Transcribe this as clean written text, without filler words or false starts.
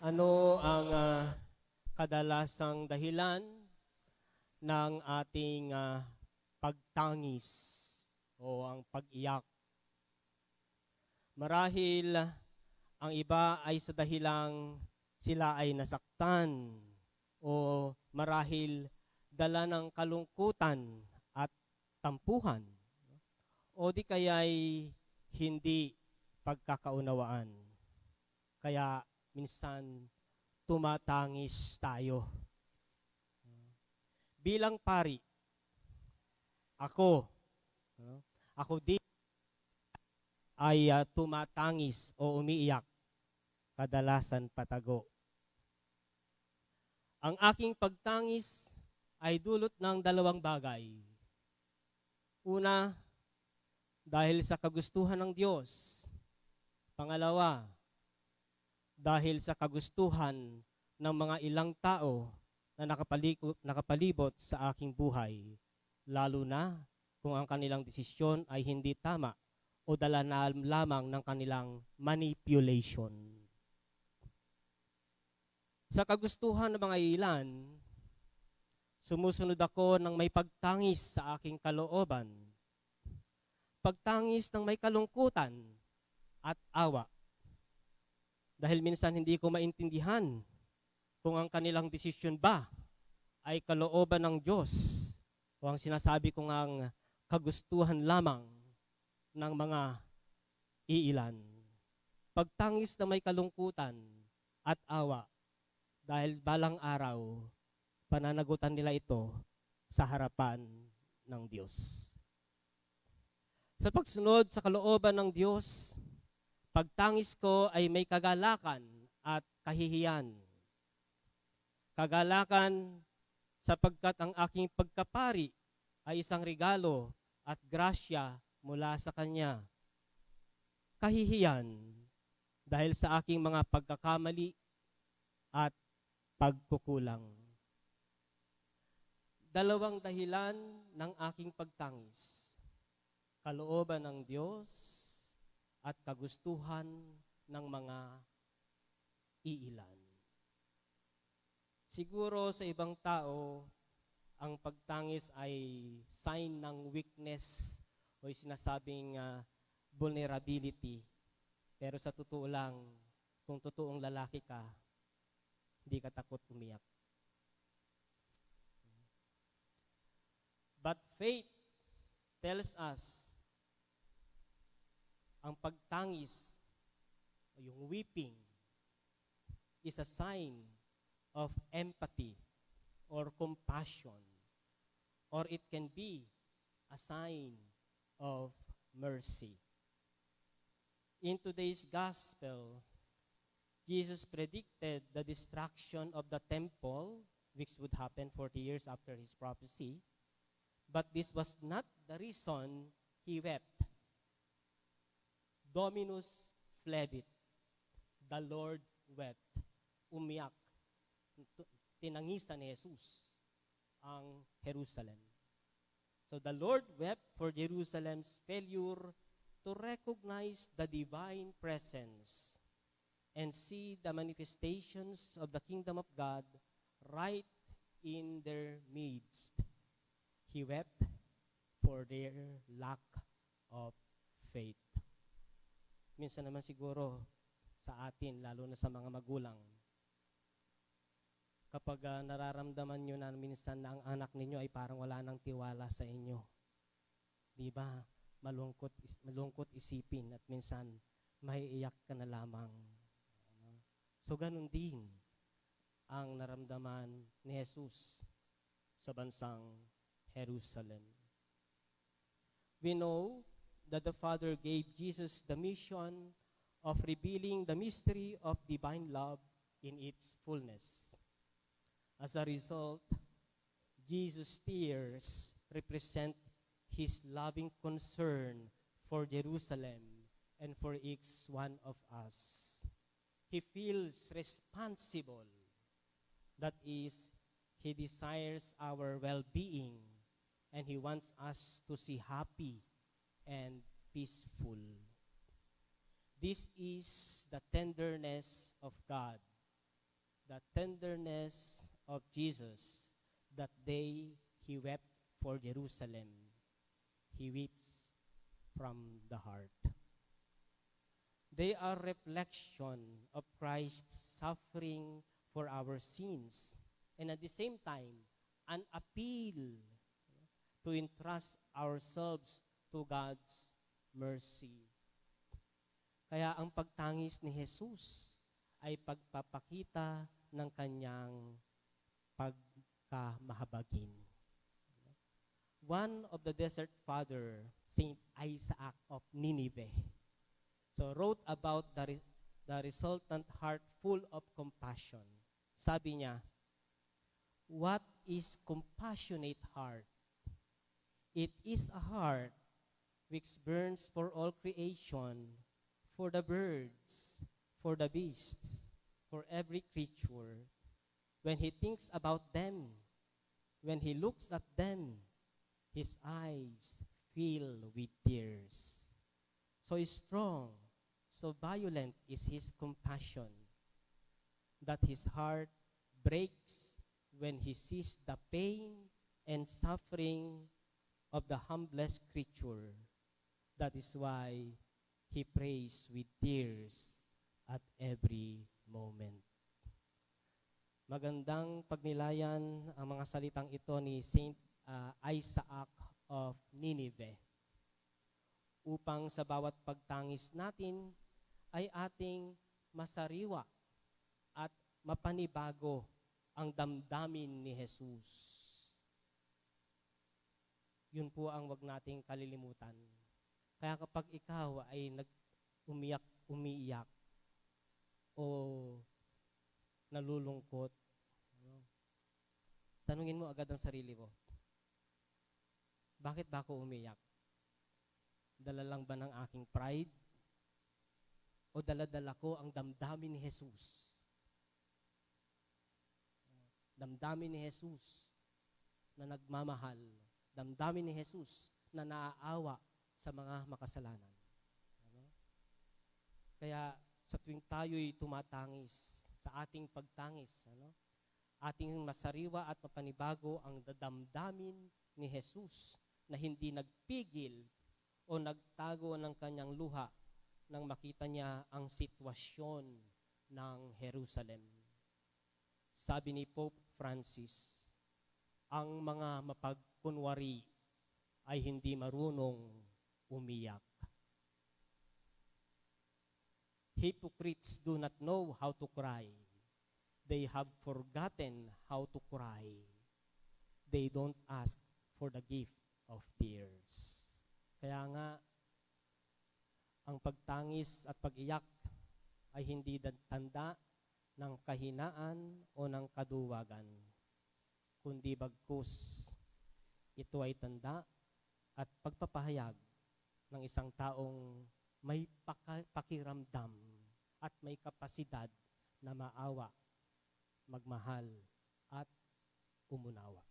Ano ang kadalasang dahilan ng ating pagtangis o ang pag-iyak? Marahil ang iba ay sa dahilang sila ay nasaktan o marahil dala ng kalungkutan at tampuhan o di kaya'y hindi pagkakaunawaan. Kaya minsan tumatangis tayo. Bilang pari, ako din ay tumatangis o umiiyak, kadalasan patago. Ang aking pagtangis ay dulot ng dalawang bagay. Una, dahil sa kagustuhan ng Diyos. Pangalawa, dahil sa kagustuhan ng mga ilang tao na nakapalibot sa aking buhay, lalo na kung ang kanilang desisyon ay hindi tama o dala na lamang ng kanilang manipulation. Sa kagustuhan ng mga ilan, sumusunod ako ng may pagtangis sa aking kalooban, pagtangis ng may kalungkutan at awa. Dahil minsan hindi ko maintindihan kung ang kanilang desisyon ba ay kalooban ng Diyos o ang sinasabi ko ngang kagustuhan lamang ng mga iilan. Pagtangis na may kalungkutan at awa dahil balang araw pananagutan nila ito sa harapan ng Diyos. Sa pagsunod sa kalooban ng Diyos, pagtangis ko ay may kagalakan at kahihiyan. Kagalakan sapagkat ang aking pagkapari ay isang regalo at grasya mula sa Kanya. Kahihiyan dahil sa aking mga pagkakamali at pagkukulang. Dalawang dahilan ng aking pagtangis. Kalooban ng Diyos at kagustuhan ng mga iilan. Siguro sa ibang tao, ang pagtangis ay sign ng weakness o sinasabing vulnerability. Pero sa totoo lang, kung totoong lalaki ka, hindi ka takot umiyak. But faith tells us ang pagtangis, yung weeping, is a sign of empathy or compassion, or it can be a sign of mercy. In today's gospel, Jesus predicted the destruction of the temple, which would happen 40 years after his prophecy, but this was not the reason he wept. Dominus flebit. The Lord wept. Umiyak. Tinangisan ni Jesus ang Jerusalem. So the Lord wept for Jerusalem's failure to recognize the divine presence and see the manifestations of the kingdom of God right in their midst. He wept for their lack of faith. Minsan naman siguro sa atin, lalo na sa mga magulang, kapag nararamdaman nyo na minsan na ang anak ninyo ay parang wala nang tiwala sa inyo. Di ba? Malungkot isipin at minsan maiiyak ka na lamang. So ganun din ang naramdaman ni Jesus sa bansang Jerusalem. We know that the Father gave Jesus the mission of revealing the mystery of divine love in its fullness. As a result, Jesus' tears represent his loving concern for Jerusalem and for each one of us. He feels responsible. That is, he desires our well-being and he wants us to see happy and peaceful. This is the tenderness of God the tenderness of Jesus that day he wept for Jerusalem. He weeps from the heart. They are reflection of Christ's suffering for our sins, and at the same time, an appeal to entrust ourselves to God's mercy. Kaya ang pagtangis ni Jesus ay pagpapakita ng kanyang pagkamahabagin. One of the desert father, Saint Isaac of Nineveh, so wrote about the resultant heart full of compassion. Sabi niya, what is compassionate heart? It is a heart which burns for all creation, for the birds, for the beasts, for every creature. When he thinks about them, when he looks at them, his eyes fill with tears. So strong, so violent is his compassion, that his heart breaks when he sees the pain and suffering of the humblest creature. That is why he prays with tears at every moment. Magandang pagnilayan ang mga salitang ito ni Saint Isaac of Nineveh, upang sa bawat pagtangis natin ay ating masariwa at mapanibago ang damdamin ni Jesus. Yun po ang wag nating kalilimutan. Kaya kapag ikaw ay umiiyak o nalulungkot, tanungin mo agad ang sarili mo, bakit ba ako umiyak? Dala lang ba ng aking pride? O dala-dala ko ang damdamin ni Jesus? Damdamin ni Jesus na nagmamahal. Damdamin ni Jesus na naaawa sa mga makasalanan. Kaya sa tuwing tayo'y tumatangis, sa ating pagtangis, ating masariwa at mapanibago ang damdamin ni Jesus na hindi nagpigil o nagtago ng kanyang luha nang makita niya ang sitwasyon ng Jerusalem. Sabi ni Pope Francis, ang mga mapagkunwari ay hindi marunong umiyak. Hypocrites do not know how to cry. They have forgotten how to cry. They don't ask for the gift of tears. Kaya nga, ang pagtangis at pag-iyak ay hindi tanda ng kahinaan o ng kaduwagan, kundi bagkus ito ay tanda at pagpapahayag ng isang taong may pakiramdam at may kapasidad na maawa, magmahal at umunawa.